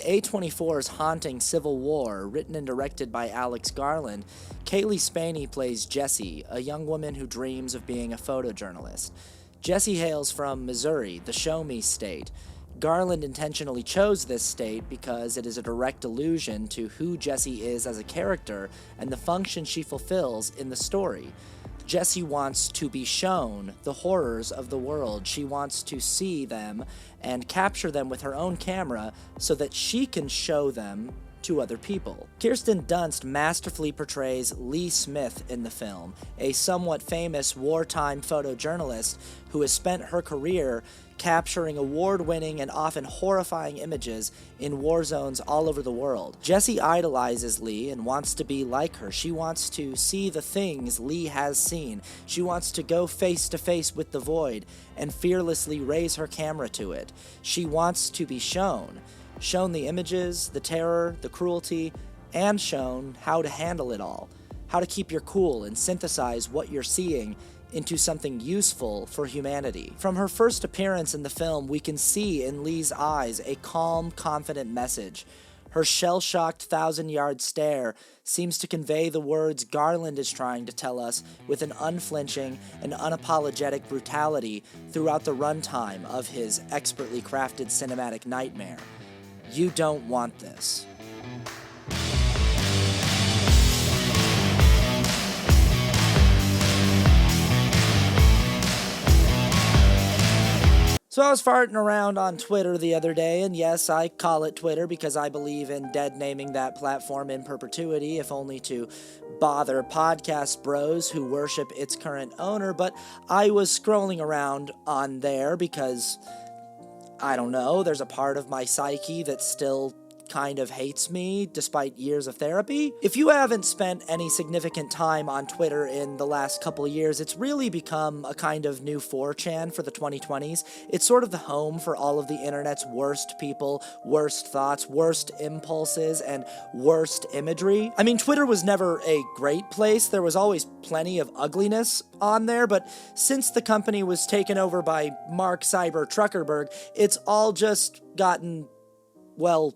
A24's haunting Civil War, written and directed by Alex Garland, Kaylee Spaney plays Jessie, a young woman who dreams of being a photojournalist. Jessie hails from Missouri, the Show Me state. Garland intentionally chose this state because it is a direct allusion to who Jessie is as a character and the function she fulfills in the story. Jessie wants to be shown the horrors of the world. She wants to see them and capture them with her own camera so that she can show them to other people. Kirsten Dunst masterfully portrays Lee Smith in the film, a somewhat famous wartime photojournalist who has spent her career capturing award-winning and often horrifying images in war zones all over the world. Jessie idolizes Lee and wants to be like her. She wants to see the things Lee has seen. She wants to go face to face with the void and fearlessly raise her camera to it. She wants to be shown the images, the terror, the cruelty, and shown how to handle it all, how to keep your cool and synthesize what you're seeing into something useful for humanity. From her first appearance in the film, we can see in Lee's eyes a calm, confident message. Her shell-shocked thousand-yard stare seems to convey the words Garland is trying to tell us with an unflinching and unapologetic brutality throughout the runtime of his expertly crafted cinematic nightmare. You don't want this. So I was farting around on Twitter the other day, and yes, I call it Twitter because I believe in dead-naming that platform in perpetuity, if only to bother podcast bros who worship its current owner, but I was scrolling around on there because, I don't know, there's a part of my psyche that still kind of hates me despite years of therapy. If you haven't spent any significant time on Twitter in the last couple of years, it's really become a kind of new 4chan for the 2020s. It's sort of the home for all of the internet's worst people, worst thoughts, worst impulses, and worst imagery. I mean, Twitter was never a great place. There was always plenty of ugliness on there, but since the company was taken over by Mark Cyber Truckerberg, it's all just gotten, well,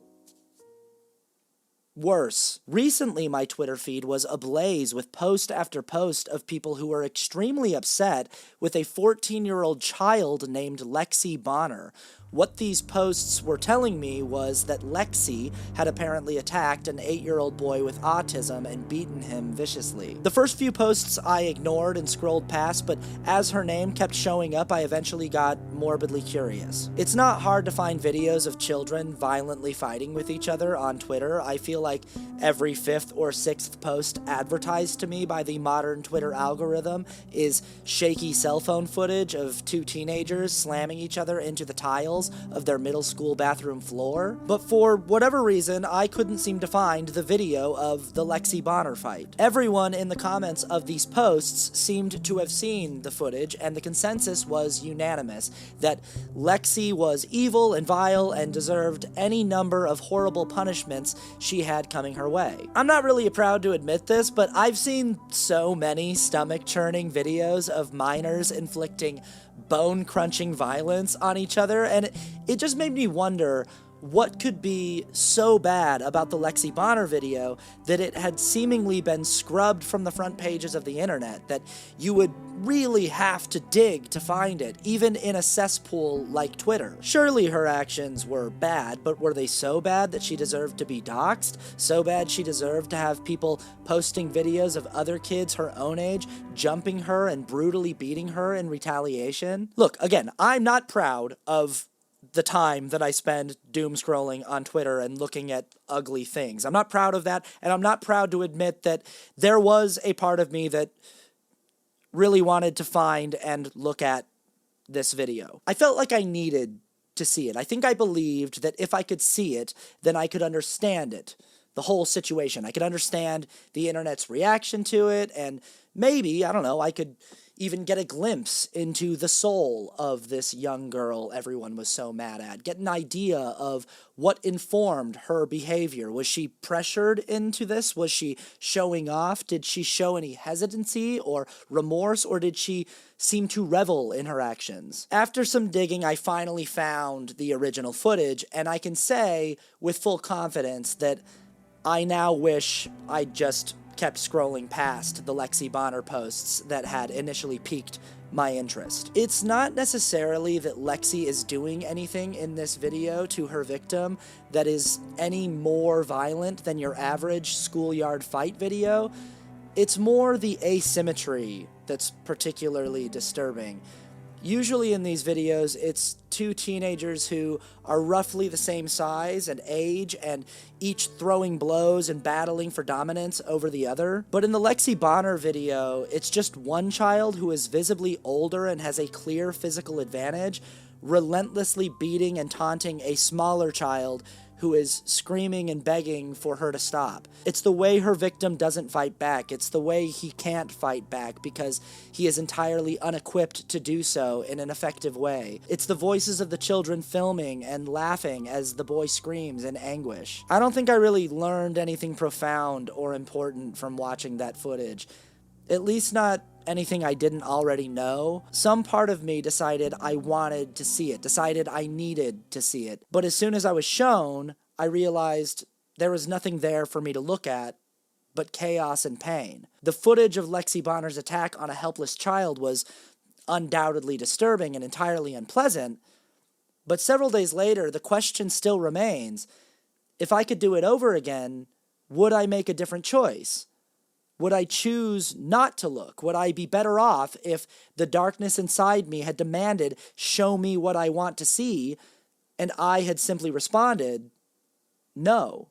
worse. Recently, my Twitter feed was ablaze with post after post of people who were extremely upset with a 14-year-old child named Lexi Bonner. What these posts were telling me was that Lexi had apparently attacked an 8-year-old boy with autism and beaten him viciously. The first few posts I ignored and scrolled past, but as her name kept showing up, I eventually got morbidly curious. It's not hard to find videos of children violently fighting with each other on Twitter. I feel like every 5th or 6th post advertised to me by the modern Twitter algorithm is shaky cell phone footage of 2 teenagers slamming each other into the tiles of their middle school bathroom floor. But for whatever reason, I couldn't seem to find the video of the Lexi Bonner fight. Everyone in the comments of these posts seemed to have seen the footage, and the consensus was unanimous that Lexi was evil and vile and deserved any number of horrible punishments she had coming her way. I'm not really proud to admit this, but I've seen so many stomach-churning videos of minors inflicting bone-crunching violence on each other, and it just made me wonder what could be so bad about the Lexi Bonner video that it had seemingly been scrubbed from the front pages of the internet, that you would really have to dig to find it, even in a cesspool like Twitter. Surely her actions were bad, but were they so bad that she deserved to be doxxed? So bad she deserved to have people posting videos of other kids her own age jumping her and brutally beating her in retaliation? Look, again, I'm not proud of the time that I spend doom scrolling on Twitter and looking at ugly things. I'm not proud of that, and I'm not proud to admit that there was a part of me that really wanted to find and look at this video. I felt like I needed to see it. I think I believed that if I could see it, then I could understand it. the whole situation. I could understand the internet's reaction to it, and maybe, I don't know, I could even get a glimpse into the soul of this young girl everyone was so mad at, get an idea of what informed her behavior. Was she pressured into this? Was she showing off? Did she show any hesitancy or remorse, or did she seem to revel in her actions? After some digging, I finally found the original footage, and I can say with full confidence that I now wish I'd just kept scrolling past the Lexi Bonner posts that had initially piqued my interest. It's not necessarily that Lexi is doing anything in this video to her victim that is any more violent than your average schoolyard fight video. It's more the asymmetry that's particularly disturbing. Usually in these videos, it's two teenagers who are roughly the same size and age, and each throwing blows and battling for dominance over the other. But in the Lexi Bonner video, it's just one child who is visibly older and has a clear physical advantage, relentlessly beating and taunting a smaller child who is screaming and begging for her to stop. It's the way her victim doesn't fight back. It's the way he can't fight back because he is entirely unequipped to do so in an effective way. It's the voices of the children filming and laughing as the boy screams in anguish. I don't think I really learned anything profound or important from watching that footage. At least not anything I didn't already know. Some part of me decided I wanted to see it, decided I needed to see it. But as soon as I was shown, I realized there was nothing there for me to look at but chaos and pain. The footage of Lexi Bonner's attack on a helpless child was undoubtedly disturbing and entirely unpleasant, but several days later, the question still remains: if I could do it over again, would I make a different choice? Would I choose not to look? Would I be better off if the darkness inside me had demanded, show me what I want to see, and I had simply responded, no?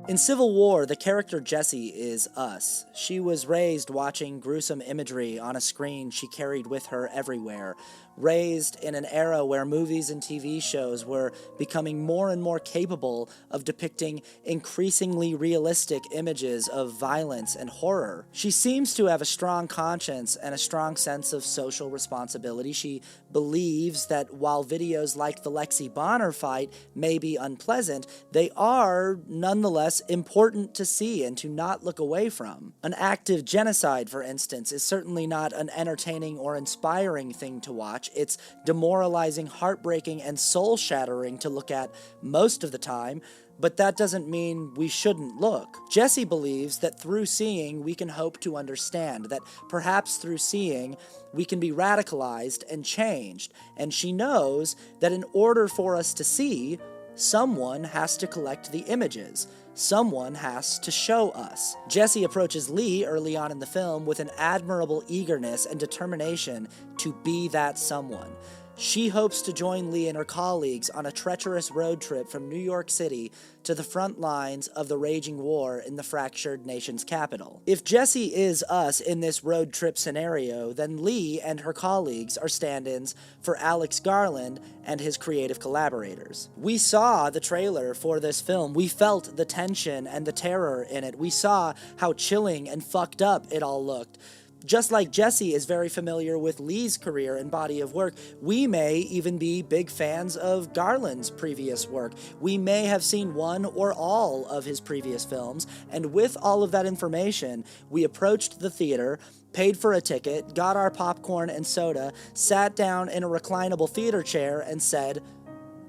In Civil War, the character Jessie is us. She was raised watching gruesome imagery on a screen she carried with her everywhere, raised in an era where movies and TV shows were becoming more and more capable of depicting increasingly realistic images of violence and horror. She seems to have a strong conscience and a strong sense of social responsibility. She believes that while videos like the Lexi Bonner fight may be unpleasant, they are nonetheless important to see and to not look away from. An active genocide, for instance, is certainly not an entertaining or inspiring thing to watch. It's demoralizing, heartbreaking, and soul-shattering to look at most of the time, but that doesn't mean we shouldn't look. Jessie believes that through seeing, we can hope to understand, that perhaps through seeing, we can be radicalized and changed, and she knows that in order for us to see, someone has to collect the images. Someone has to show us. Jessie approaches Lee early on in the film with an admirable eagerness and determination to be that someone. She hopes to join Lee and her colleagues on a treacherous road trip from New York City to the front lines of the raging war in the fractured nation's capital. If Jessie is us in this road trip scenario, then Lee and her colleagues are stand-ins for Alex Garland and his creative collaborators. We saw the trailer for this film. We felt the tension and the terror in it. We saw how chilling and fucked up it all looked. Just like Jessie is very familiar with Lee's career and body of work, we may even be big fans of Garland's previous work. We may have seen one or all of his previous films, and with all of that information, we approached the theater, paid for a ticket, got our popcorn and soda, sat down in a reclinable theater chair, and said,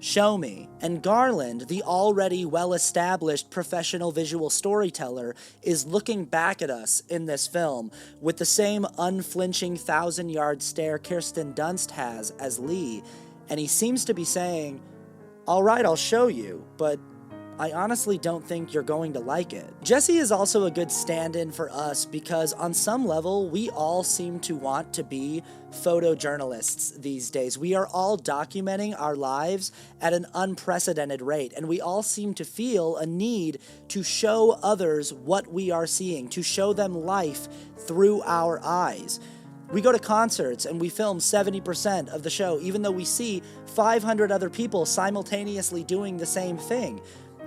"Show me." And Garland, the already well-established professional visual storyteller, is looking back at us in this film with the same unflinching thousand-yard stare Kirsten Dunst has as Lee, and he seems to be saying, "All right, I'll show you, but I honestly don't think you're going to like it." Jessie is also a good stand-in for us because on some level, we all seem to want to be photojournalists these days. We are all documenting our lives at an unprecedented rate, and we all seem to feel a need to show others what we are seeing, to show them life through our eyes. We go to concerts and we film 70% of the show, even though we see 500 other people simultaneously doing the same thing.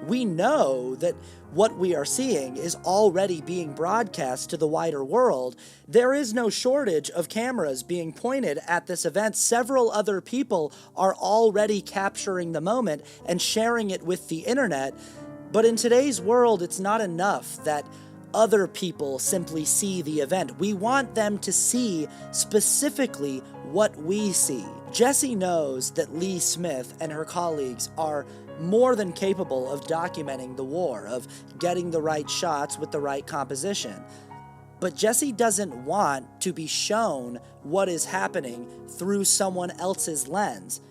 We know that what we are seeing is already being broadcast to the wider world. There is no shortage of cameras being pointed at this event. Several other people are already capturing the moment and sharing it with the internet. But in today's world, it's not enough that other people simply see the event. We want them to see specifically what we see. Jessie knows that Lee Smith and her colleagues are more than capable of documenting the war, of getting the right shots with the right composition. But Jessie doesn't want to be shown what is happening through someone else's lens.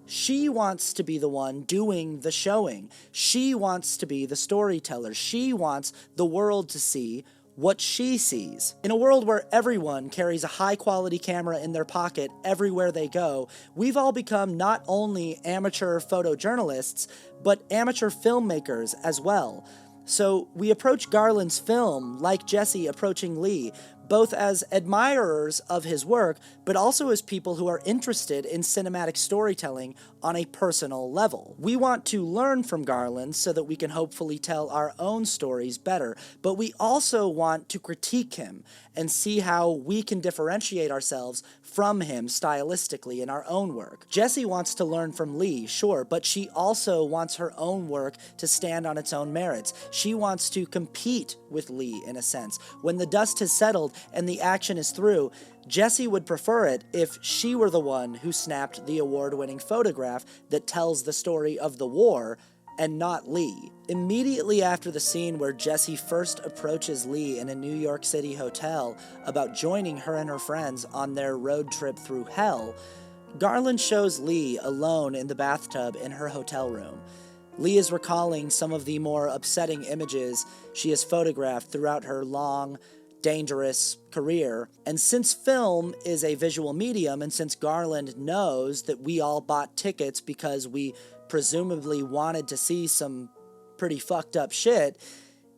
She wants to be the one doing the showing. She wants to be the storyteller. She wants the world to see what she sees. In a world where everyone carries a high-quality camera in their pocket everywhere they go, we've all become not only amateur photojournalists, but amateur filmmakers as well. So we approach Garland's film like Jessie approaching Lee, both as admirers of his work, but also as people who are interested in cinematic storytelling on a personal level. We want to learn from Garland so that we can hopefully tell our own stories better, but we also want to critique him and see how we can differentiate ourselves from him stylistically in our own work. Jessie wants to learn from Lee, sure, but she also wants her own work to stand on its own merits. She wants to compete with Lee, in a sense. When the dust has settled and the action is through, Jessie would prefer it if she were the one who snapped the award-winning photograph that tells the story of the war, and not Lee. Immediately after the scene where Jessie first approaches Lee in a New York City hotel about joining her and her friends on their road trip through hell, Garland shows Lee alone in the bathtub in her hotel room. Lee is recalling some of the more upsetting images she has photographed throughout her long, dangerous career. And since film is a visual medium, and since Garland knows that we all bought tickets because we presumably wanted to see some pretty fucked up shit,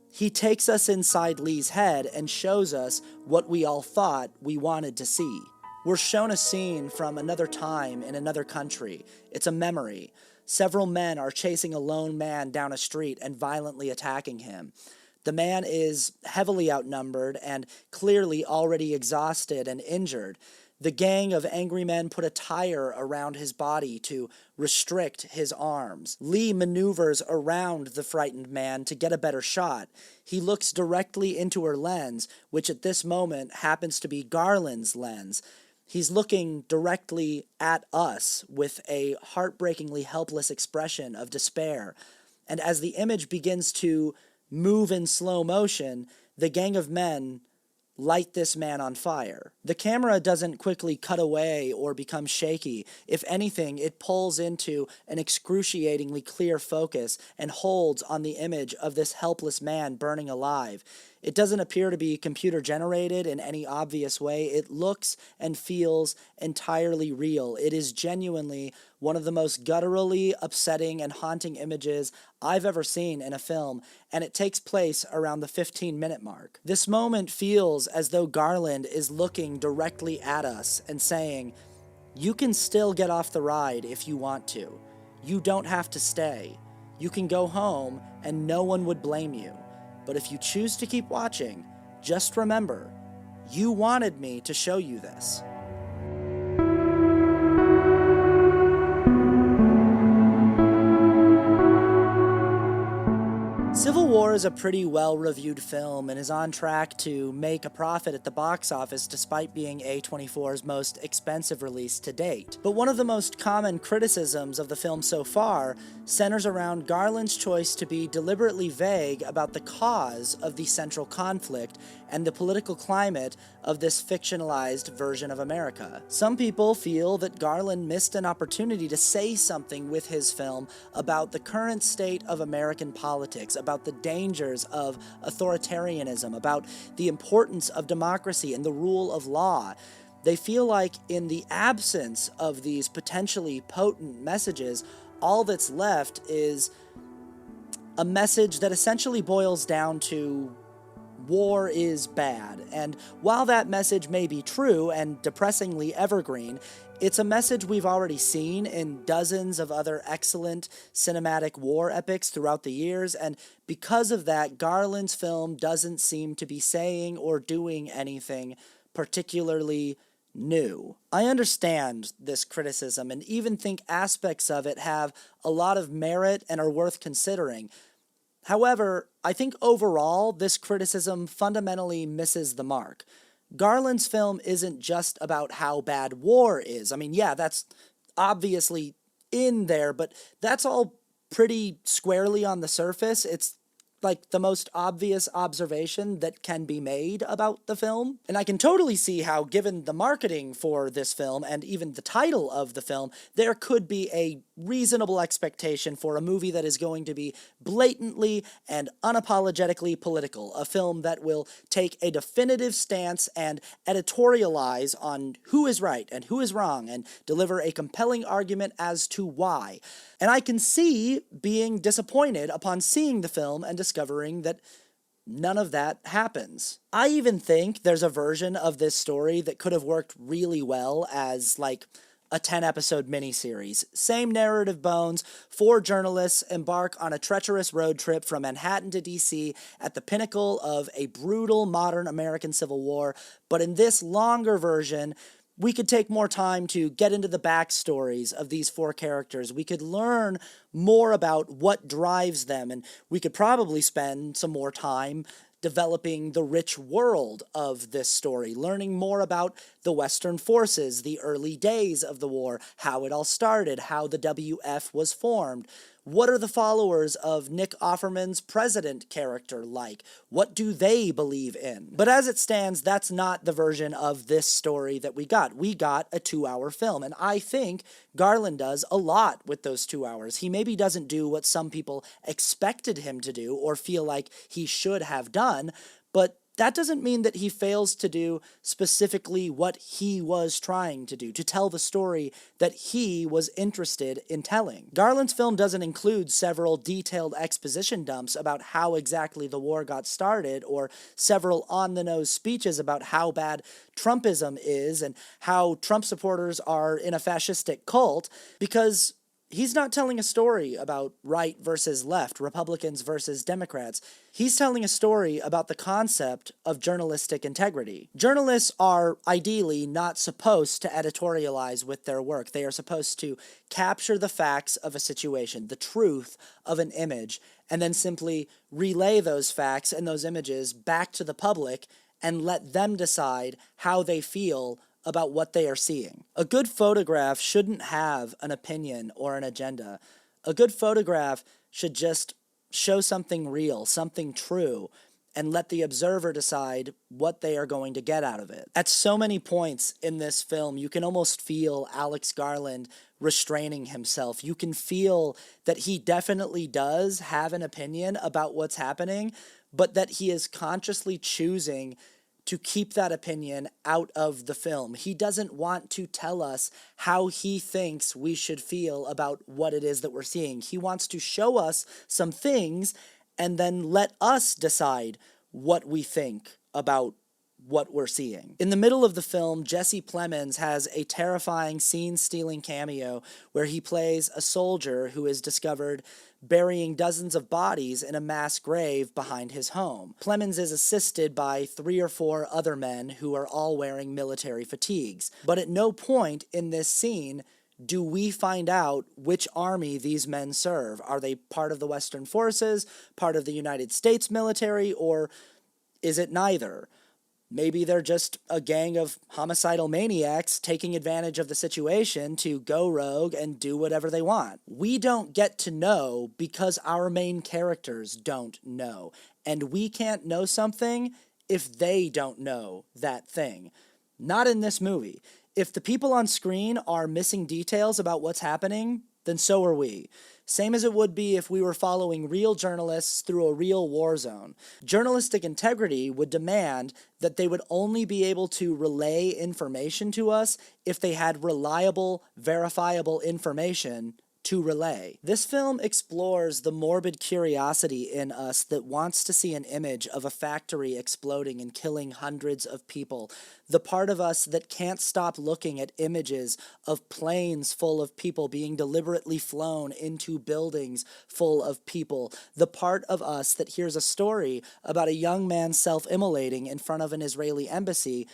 he takes us inside Lee's head and shows us what we all thought we wanted to see. We're shown a scene from another time in another country. It's a memory. Several men are chasing a lone man down a street and violently attacking him. The man is heavily outnumbered and clearly already exhausted and injured. The gang of angry men put a tire around his body to restrict his arms. Lee maneuvers around the frightened man to get a better shot. He looks directly into her lens, which at this moment happens to be Garland's lens. He's looking directly at us with a heartbreakingly helpless expression of despair. And as the image begins to move in slow motion, the gang of men light this man on fire. The camera doesn't quickly cut away or become shaky. If anything, it pulls into an excruciatingly clear focus and holds on the image of this helpless man burning alive. It doesn't appear to be computer-generated in any obvious way. It looks and feels entirely real. It is genuinely one of the most gutturally upsetting and haunting images I've ever seen in a film, and it takes place around the 15-minute mark. This moment feels as though Garland is looking directly at us and saying, "You can still get off the ride if you want to. You don't have to stay. You can go home and no one would blame you. But if you choose to keep watching, just remember, you wanted me to show you this." Civil War is a pretty well-reviewed film and is on track to make a profit at the box office despite being A24's most expensive release to date. But one of the most common criticisms of the film so far centers around Garland's choice to be deliberately vague about the cause of the central conflict and the political climate of this fictionalized version of America. Some people feel that Garland missed an opportunity to say something with his film about the current state of American politics, about the dangers of authoritarianism, about the importance of democracy and the rule of law. They feel like in the absence of these potentially potent messages, all that's left is a message that essentially boils down to war is bad. And while that message may be true and depressingly evergreen, it's a message we've already seen in dozens of other excellent cinematic war epics throughout the years, and because of that, Garland's film doesn't seem to be saying or doing anything particularly new. I understand this criticism and even think aspects of it have a lot of merit and are worth considering. However, I think overall this criticism fundamentally misses the mark. Garland's film isn't just about how bad war is. I mean, yeah, that's obviously in there, but that's all pretty squarely on the surface. It's like the most obvious observation that can be made about the film. And I can totally see how, given the marketing for this film and even the title of the film, there could be a reasonable expectation for a movie that is going to be blatantly and unapologetically political, a film that will take a definitive stance and editorialize on who is right and who is wrong and deliver a compelling argument as to why. And I can see being disappointed upon seeing the film and discovering that none of that happens. I even think there's a version of this story that could have worked really well as, like, a 10-episode miniseries. Same narrative bones, 4 journalists embark on a treacherous road trip from Manhattan to DC at the pinnacle of a brutal modern American Civil War, but in this longer version, we could take more time to get into the backstories of these 4 characters. We could learn more about what drives them, and we could probably spend some more time developing the rich world of this story, learning more about the Western forces, the early days of the war, how it all started, how the WF was formed. What are the followers of Nick Offerman's president character like? What do they believe in? But as it stands, that's not the version of this story that we got. We got a 2-hour film, and I think Garland does a lot with those 2 hours. He maybe doesn't do what some people expected him to do or feel like he should have done, but that doesn't mean that he fails to do specifically what he was trying to do, to tell the story that he was interested in telling. Garland's film doesn't include several detailed exposition dumps about how exactly the war got started, or several on-the-nose speeches about how bad Trumpism is and how Trump supporters are in a fascistic cult, because he's not telling a story about right versus left, Republicans versus Democrats. He's telling a story about the concept of journalistic integrity. Journalists are ideally not supposed to editorialize with their work. They are supposed to capture the facts of a situation, the truth of an image, and then simply relay those facts and those images back to the public and let them decide how they feel about what they are seeing. A good photograph shouldn't have an opinion or an agenda. A good photograph should just show something real, something true, and let the observer decide what they are going to get out of it. At so many points in this film, you can almost feel Alex Garland restraining himself. You can feel that he definitely does have an opinion about what's happening, but that he is consciously choosing to keep that opinion out of the film. He doesn't want to tell us how he thinks we should feel about what it is that we're seeing. He wants to show us some things and then let us decide what we think about what we're seeing. In the middle of the film, Jesse Plemons has a terrifying scene-stealing cameo where he plays a soldier who is discovered burying dozens of bodies in a mass grave behind his home. Plemons is assisted by 3 or 4 other men who are all wearing military fatigues. But at no point in this scene do we find out which army these men serve. Are they part of the Western forces, part of the United States military, or is it neither? Maybe they're just a gang of homicidal maniacs taking advantage of the situation to go rogue and do whatever they want. We don't get to know because our main characters don't know. And we can't know something if they don't know that thing. Not in this movie. If the people on screen are missing details about what's happening, then so are we. Same as it would be if we were following real journalists through a real war zone. Journalistic integrity would demand that they would only be able to relay information to us if they had reliable, verifiable information to relay. This film explores the morbid curiosity in us that wants to see an image of a factory exploding and killing hundreds of people. The part of us that can't stop looking at images of planes full of people being deliberately flown into buildings full of people. The part of us that hears a story about a young man self-immolating in front of an Israeli embassy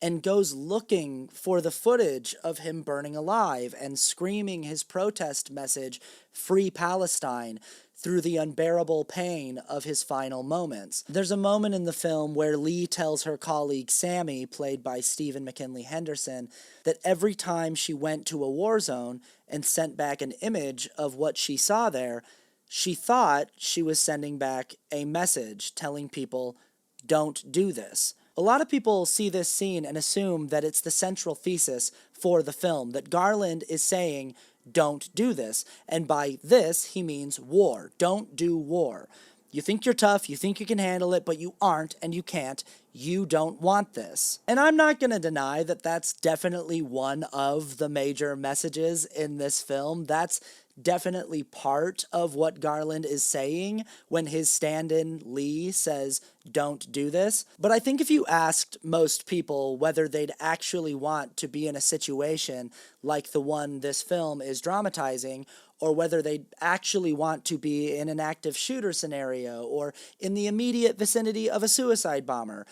and goes looking for the footage of him burning alive and screaming his protest message, "Free Palestine," through the unbearable pain of his final moments. There's a moment in the film where Lee tells her colleague Sammy, played by Stephen McKinley Henderson, that every time she went to a war zone and sent back an image of what she saw there, she thought she was sending back a message telling people, "Don't do this." A lot of people see this scene and assume that it's the central thesis for the film, that Garland is saying, "Don't do this." And by this, he means war. Don't do war. You think you're tough, you think you can handle it, but you aren't and you can't. You don't want this. And I'm not going to deny that that's definitely one of the major messages in this film. That's definitely part of what Garland is saying when his stand-in Lee says, "Don't do this." But I think if you asked most people whether they'd actually want to be in a situation like the one this film is dramatizing, or whether they'd actually want to be in an active shooter scenario or in the immediate vicinity of a suicide bomber,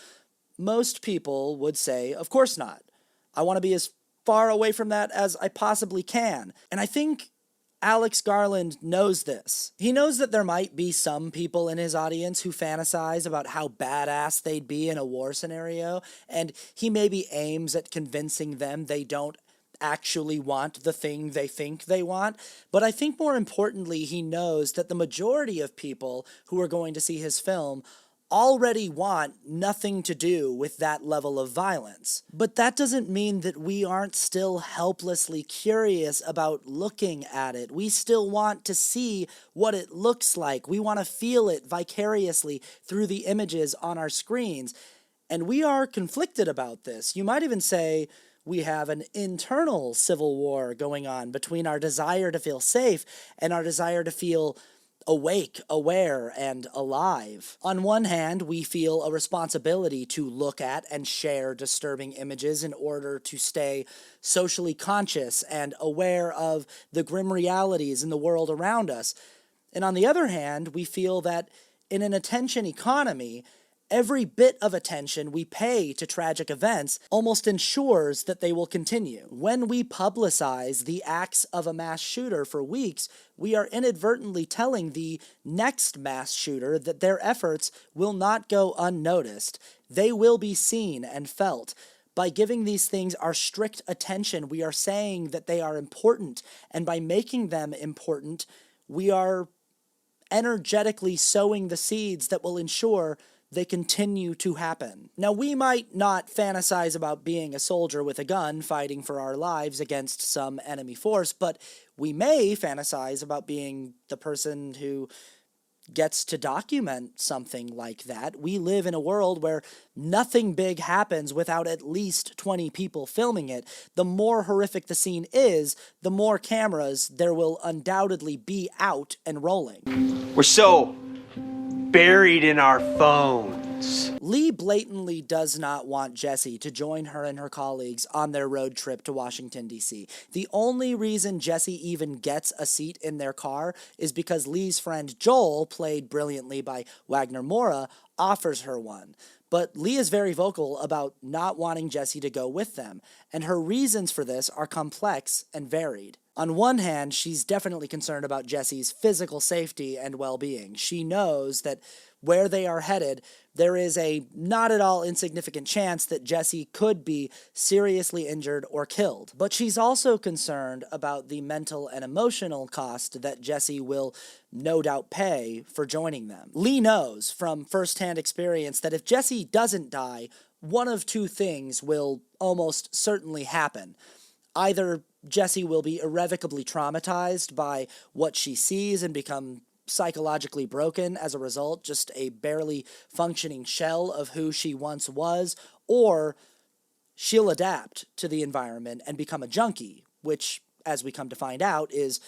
most people would say, of course not. I want to be as far away from that as I possibly can. And I think Alex Garland knows this. He knows that there might be some people in his audience who fantasize about how badass they'd be in a war scenario, and he maybe aims at convincing them they don't actually want the thing they think they want. But I think more importantly, he knows that the majority of people who are going to see his film already want nothing to do with that level of violence. But that doesn't mean that we aren't still helplessly curious about looking at it. We still want to see what it looks like. We want to feel it vicariously through the images on our screens. And we are conflicted about this. You might even say we have an internal civil war going on between our desire to feel safe and our desire to feel awake, aware, and alive. On one hand, we feel a responsibility to look at and share disturbing images in order to stay socially conscious and aware of the grim realities in the world around us. And on the other hand, we feel that in an attention economy, every bit of attention we pay to tragic events almost ensures that they will continue. When we publicize the acts of a mass shooter for weeks, we are inadvertently telling the next mass shooter that their efforts will not go unnoticed. They will be seen and felt. By giving these things our strict attention, we are saying that they are important, and by making them important, we are energetically sowing the seeds that will ensure they continue to happen. Now, we might not fantasize about being a soldier with a gun fighting for our lives against some enemy force, but we may fantasize about being the person who gets to document something like that. We live in a world where nothing big happens without at least 20 people filming it. The more horrific the scene is, the more cameras there will undoubtedly be out and rolling. We're so buried in our phones. Lee blatantly does not want Jesse to join her and her colleagues on their road trip to Washington, D.C. The only reason Jesse even gets a seat in their car is because Lee's friend Joel, played brilliantly by Wagner Moura, offers her one. But Lee is very vocal about not wanting Jesse to go with them, and her reasons for this are complex and varied. On one hand, she's definitely concerned about Jesse's physical safety and well-being. She knows that where they are headed, there is a not at all insignificant chance that Jesse could be seriously injured or killed. But she's also concerned about the mental and emotional cost that Jesse will no doubt pay for joining them. Lee knows from firsthand experience that if Jesse doesn't die, one of two things will almost certainly happen. Either Jesse will be irrevocably traumatized by what she sees and become psychologically broken as a result, just a barely functioning shell of who she once was, or she'll adapt to the environment and become a junkie, which, as we come to find out, is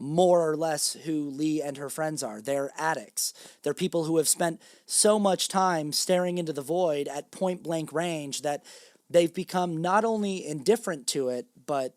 more or less who Lee and her friends are. They're addicts. They're people who have spent so much time staring into the void at point-blank range that they've become not only indifferent to it, but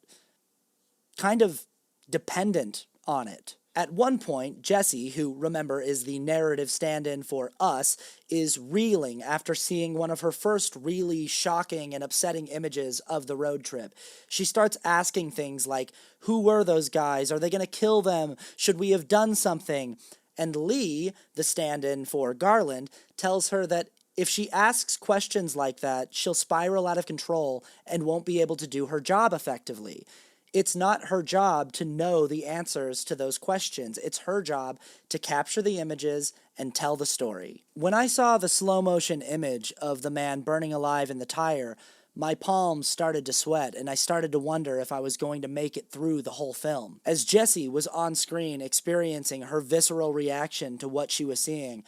kind of dependent on it. At one point, Jesse, who, remember, is the narrative stand-in for us, is reeling after seeing one of her first really shocking and upsetting images of the road trip. She starts asking things like, who were those guys? Are they going to kill them? Should we have done something? And Lee, the stand-in for Garland, tells her that if she asks questions like that, she'll spiral out of control and won't be able to do her job effectively. It's not her job to know the answers to those questions. It's her job to capture the images and tell the story. When I saw the slow motion image of the man burning alive in the tire, my palms started to sweat, and I started to wonder if I was going to make it through the whole film. As Jessie was on screen experiencing her visceral reaction to what she was seeing,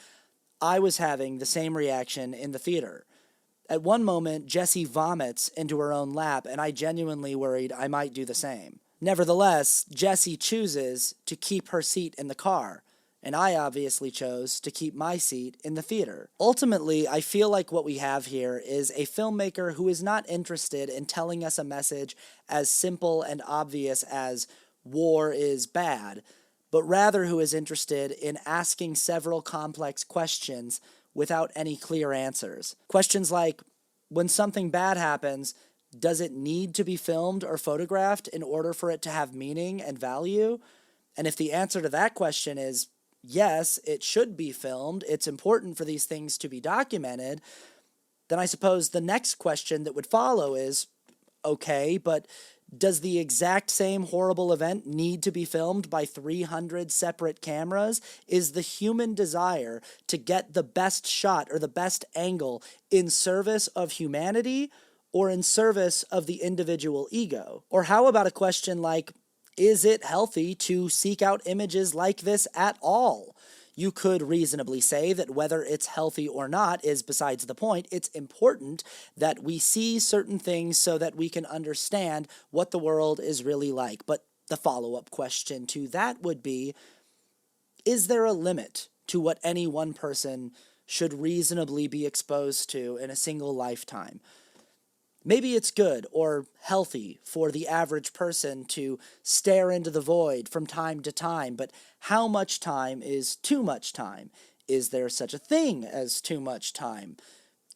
I was having the same reaction in the theater. At one moment, Jessie vomits into her own lap, and I genuinely worried I might do the same. Nevertheless, Jessie chooses to keep her seat in the car, and I obviously chose to keep my seat in the theater. Ultimately, I feel like what we have here is a filmmaker who is not interested in telling us a message as simple and obvious as war is bad, but rather who is interested in asking several complex questions without any clear answers. Questions like, when something bad happens, does it need to be filmed or photographed in order for it to have meaning and value? And if the answer to that question is, yes, it should be filmed, it's important for these things to be documented, then I suppose the next question that would follow is, okay, but does the exact same horrible event need to be filmed by 300 separate cameras? Is the human desire to get the best shot or the best angle in service of humanity or in service of the individual ego? Or how about a question like, is it healthy to seek out images like this at all? You could reasonably say that whether it's healthy or not is besides the point. It's important that we see certain things so that we can understand what the world is really like. But the follow-up question to that would be, is there a limit to what any one person should reasonably be exposed to in a single lifetime? Maybe it's good or healthy for the average person to stare into the void from time to time, but how much time is too much time? Is there such a thing as too much time?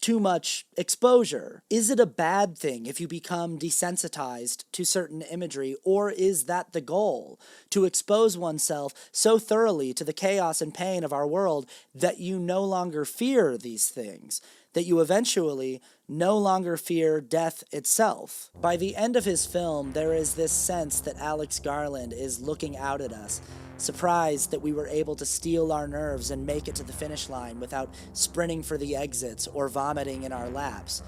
Too much exposure? Is it a bad thing if you become desensitized to certain imagery, or is that the goal? To expose oneself so thoroughly to the chaos and pain of our world that you no longer fear these things, that you eventually no longer fear death itself. By the end of his film, there is this sense that Alex Garland is looking out at us, surprised that we were able to steel our nerves and make it to the finish line without sprinting for the exits or vomiting in our laps.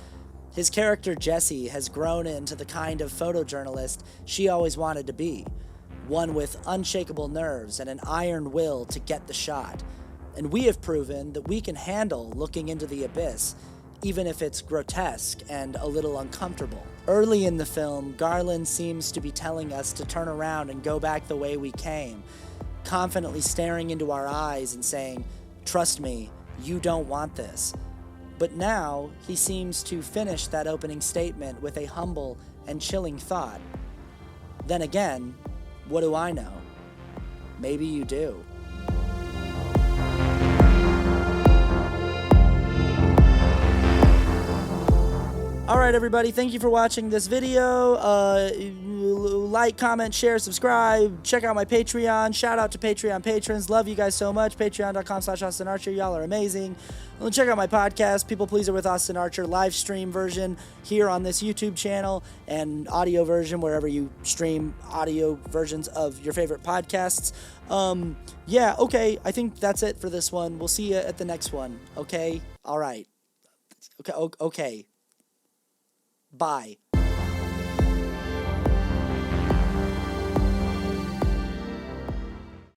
His character Jessie has grown into the kind of photojournalist she always wanted to be, one with unshakable nerves and an iron will to get the shot. And we have proven that we can handle looking into the abyss, even if it's grotesque and a little uncomfortable. Early in the film, Garland seems to be telling us to turn around and go back the way we came, confidently staring into our eyes and saying, "Trust me, you don't want this." But now, he seems to finish that opening statement with a humble and chilling thought. Then again, what do I know? Maybe you do. Alright everybody, thank you for watching this video. Like, comment, share, subscribe. Check out my Patreon. Shout out to Patreon patrons. Love you guys so much. Patreon.com/AustinArcher. Y'all are amazing. Check out my podcast, People Pleaser with Austin Archer, live stream version here on this YouTube channel and audio version wherever you stream audio versions of your favorite podcasts. Yeah, okay, I think that's it for this one. We'll see you at the next one, okay? Alright. Okay. Bye.